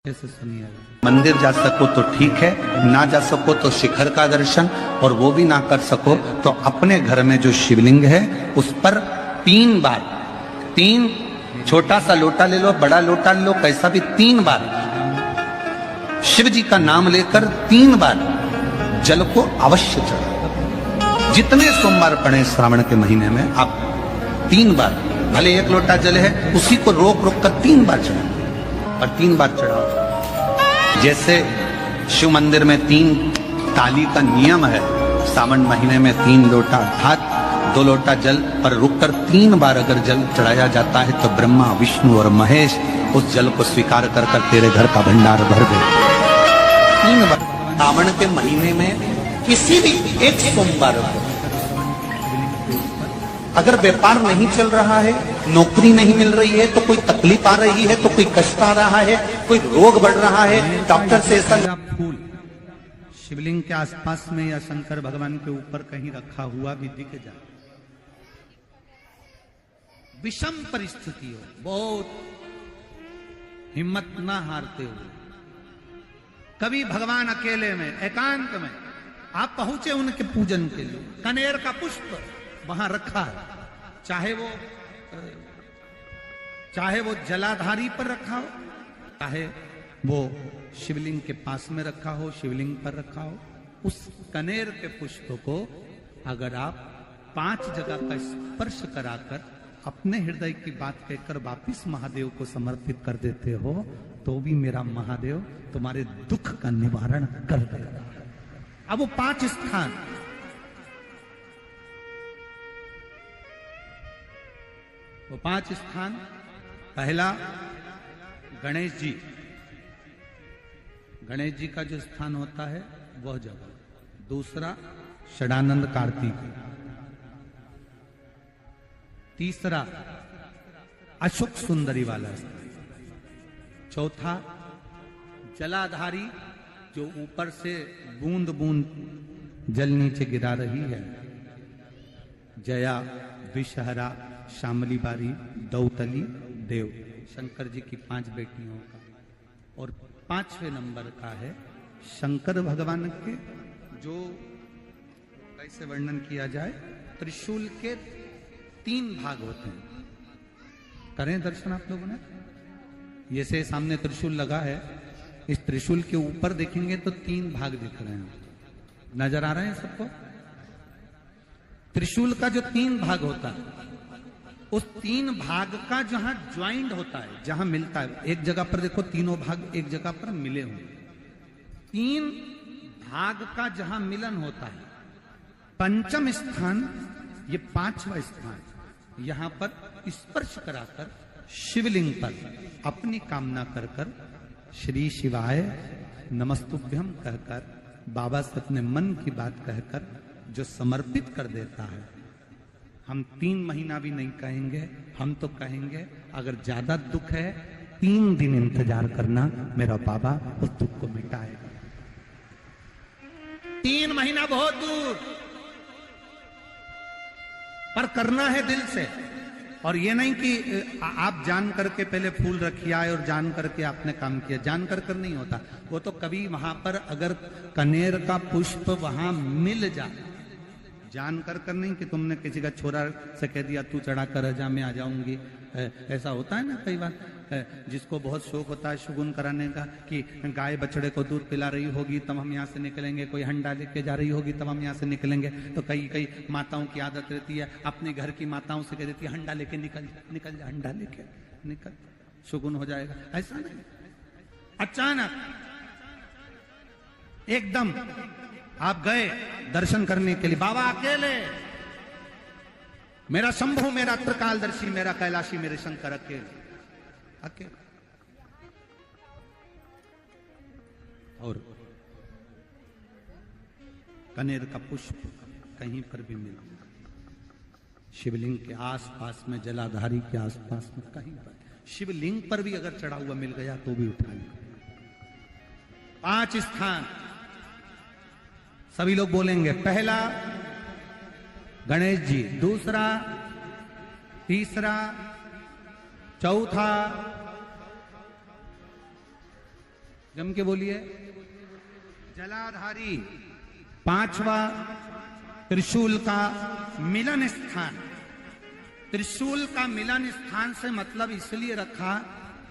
ऐसे सुनिए। मंदिर जा सको तो ठीक है, ना जा सको तो शिखर का दर्शन, और वो भी ना कर सको तो अपने घर में जो शिवलिंग है उस पर 3 बार, 3 छोटा सा लोटा ले लो, बड़ा लोटा ले लो, कैसा भी 3 बार शिव जी का नाम लेकर 3 बार जल को अवश्य चढ़ाओ। जितने सोमवार पड़े श्रावण के महीने में आप 3 बार, भले 1 लोटा जल है उसी को रोक रोक कर 3 बार चढ़ाओ, और 3 बार चढ़ाओ। जैसे शिव मंदिर में 3 ताली का नियम है, सावन महीने में 3 लोटा अर्थात 2 लोटा जल पर रुककर 3 बार अगर जल चढ़ाया जाता है तो ब्रह्मा, विष्णु और महेश उस जल को स्वीकार कर कर तेरे घर का भंडार भर दे। 3 बार सावन के महीने में किसी भी एक सोमवार को अगर व्यापार नहीं चल रहा है, नौकरी नहीं मिल रही है, तो कोई तकलीफ आ रही है, तो कोई कष्ट आ रहा है, कोई रोग बढ़ रहा है, डॉक्टर से ऐसा फूल शिवलिंग के आसपास में या शंकर भगवान के ऊपर कहीं रखा हुआ भी दिख जाए, विषम परिस्थिति हो, बहुत हिम्मत ना हारते हुए कभी भगवान अकेले में एकांत में आप पहुंचे उनके पूजन के लिए, कनेर का पुष्प वहां रखा है, चाहे वो जलाधारी पर रखा हो, चाहे वो शिवलिंग के पास में रखा हो, शिवलिंग पर रखा हो, उस कनेर के पुष्प को अगर आप 5 जगह का स्पर्श कराकर अपने हृदय की बात कहकर वापिस महादेव को समर्पित कर देते हो तो भी मेरा महादेव तुम्हारे दुख का निवारण कर देगा। अब वो 5 स्थान, वो 5 स्थान, पहला गणेश जी, गणेश जी का जो स्थान होता है वह जगह, दूसरा षडानंद कार्तिक, तीसरा अशोक सुंदरी वाला स्थान, चौथा जलाधारी जो ऊपर से बूंद बूंद जल नीचे गिरा रही है, जया, विषहरा, शामली बारी, दौतली, देव, शंकर जी की 5 बेटियों का, और 5वें नंबर का है शंकर भगवान के, जो कैसे वर्णन किया जाए, त्रिशूल के 3 भाग होते हैं। करें दर्शन आप लोगों ने, ये से सामने त्रिशूल लगा है, इस त्रिशूल के ऊपर देखेंगे तो 3 भाग दिख रहे हैं, नजर आ रहे हैं सबको? त्रिशूल का जो 3 भाग होता है, उस 3 भाग का जहां ज्वाइंट होता है, जहां मिलता है, एक जगह पर देखो तीनों भाग एक जगह पर मिले हुए, 3 भाग का जहां मिलन होता है, 5वां स्थान, ये 5वां स्थान, यहां पर स्पर्श कराकर शिवलिंग पर अपनी कामना कर कर श्री शिवाय नमस्तुभ्यम कहकर बाबा से अपने मन की बात कहकर जो समर्पित कर देता है, हम 3 महीना भी नहीं कहेंगे, हम तो कहेंगे अगर ज्यादा दुख है 3 दिन इंतजार करना, मेरा बाबा उस दुख को मिटाएगा। 3 महीना बहुत दूर, पर करना है दिल से, और ये नहीं कि आप जान करके पहले फूल रखिए आए और जान करके आपने काम किया, जान कर नहीं होता वो तो। कभी वहां पर अगर कनेर का पुष्प वहां मिल जाए, जान कर नहीं कि तुमने किसी का छोरा से कह दिया तू चढ़ा कर जा, मैं आ जाऊंगी, ऐसा होता है ना कई बार, जिसको बहुत शौक होता है शगुन कराने का, कि गाय बछड़े को दूध पिला रही होगी तब हम यहाँ से निकलेंगे, कोई हंडा लेके जा रही होगी तब हम यहाँ से निकलेंगे, तो कई माताओं की आदत रहती है, अपने घर की माताओं से कह देती है हंडा लेके निकल जा, हंडा लेके निकल, शगुन हो जाएगा। ऐसा नहीं, अचानक एकदम आप गए दर्शन करने के लिए, बाबा अकेले, मेरा शंभु, मेरा त्रिकालदर्शी, मेरा कैलाशी, मेरे शंकर अकेले, और कनेर का पुष्प कहीं पर भी मिला, शिवलिंग के आसपास में, जलाधारी के आसपास में कहीं पर, शिवलिंग पर भी अगर चढ़ा हुआ मिल गया तो भी उठा लिया। 5 स्थान सभी लोग बोलेंगे, पहला गणेश जी, दूसरा, तीसरा, चौथा, जम के बोलिए। जलाधारी, पांचवा त्रिशूल का मिलन स्थान। त्रिशूल का मिलन स्थान से मतलब इसलिए रखा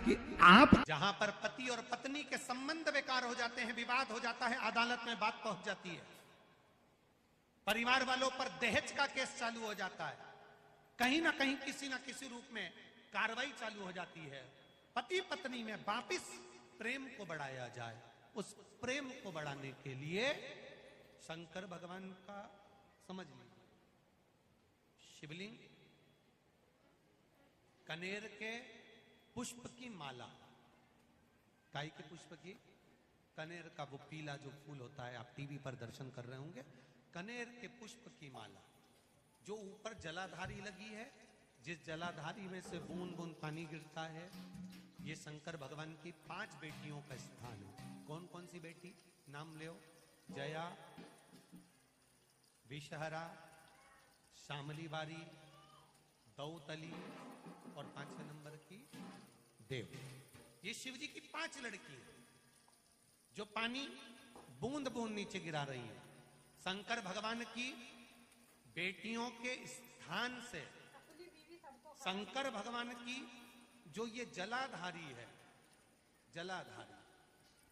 कि आप जहां पर पति और पत्नी के संबंध बेकार हो जाते हैं, विवाद हो जाता है, अदालत में बात पहुंच जाती है, परिवार वालों पर दहेज का केस चालू हो जाता है, कहीं ना कहीं किसी ना किसी रूप में कार्रवाई चालू हो जाती है, पति पत्नी में वापिस प्रेम को बढ़ाया जाए, उस प्रेम को बढ़ाने के लिए शंकर भगवान का समझ लीजिए शिवलिंग, कनेर के पुष्प की माला, काय के पुष्प की, कनेर का वो पीला जो फूल होता है, आप टीवी पर दर्शन कर रहे होंगे, कनेर के पुष्प की माला जो ऊपर जलाधारी लगी है, जिस जलाधारी में से बूंद बूंद पानी गिरता है, ये शंकर भगवान की 5 बेटियों का स्थान है। कौन कौन सी बेटी नाम ले? जया, विषहरा, श्यामली बारी, दौतली और 5वें नंबर की देव। ये शिव जी की 5 लड़की है जो पानी बूंद बूंद नीचे गिरा रही है। शंकर भगवान की बेटियों के स्थान से शंकर भगवान की जो ये जलाधारी है, जलाधारी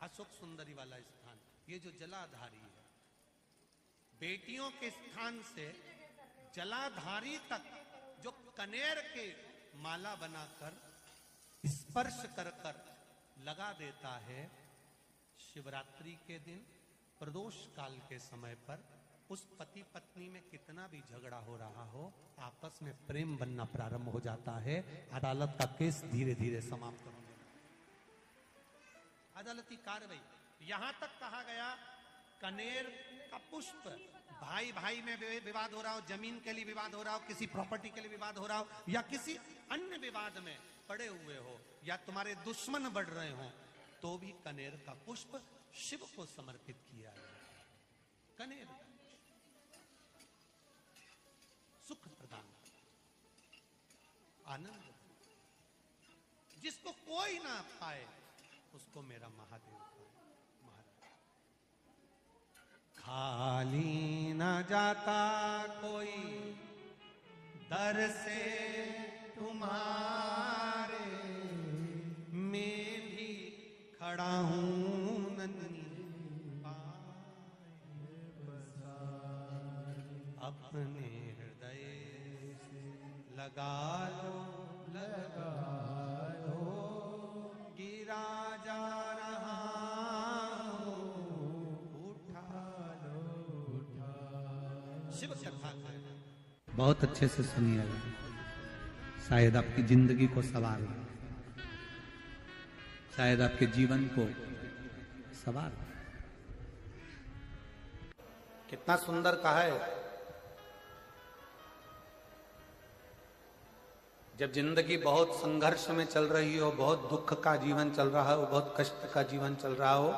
अशोक सुंदरी वाला स्थान, ये जो जलाधारी है, बेटियों के स्थान से जलाधारी तक जो कनेर के माला बनाकर स्पर्श कर कर लगा देता है, शिवरात्रि के दिन प्रदोष काल के समय पर उस पति पत्नी में कितना भी झगड़ा हो रहा हो, आपस में प्रेम बनना प्रारंभ हो जाता है। अदालत का केस धीरे धीरे समाप्त होने लगता है। अदालती कार्रवाई, यहां तक कहा गया कनेर का पुष्प, भाई भाई में विवाद हो रहा हो, जमीन के लिए विवाद हो रहा हो, किसी प्रॉपर्टी के लिए विवाद हो रहा हो, या किसी अन्य विवाद में पड़े हुए हो, या तुम्हारे दुश्मन बढ़ रहे हो, तो भी कनेर का पुष्प शिव को समर्पित किया है। कनेर का सुख प्रदान, आनंद, जिसको कोई ना पाए उसको मेरा महादेव पाए। खाली न जाता कोई दर से तुम्हारे, मैं भी खड़ा हूं नन्ही अपने हृदय से लगा लो, लगा लो, गिरा जा रहा शिव कथा है। बहुत अच्छे से सुनिएगा, शायद आपकी जिंदगी को सवार हो, शायद आपके जीवन को सवार हो। कितना सुंदर कहा है। जब जिंदगी बहुत संघर्ष में चल रही हो, बहुत दुख का जीवन चल रहा हो, बहुत कष्ट का जीवन चल रहा हो,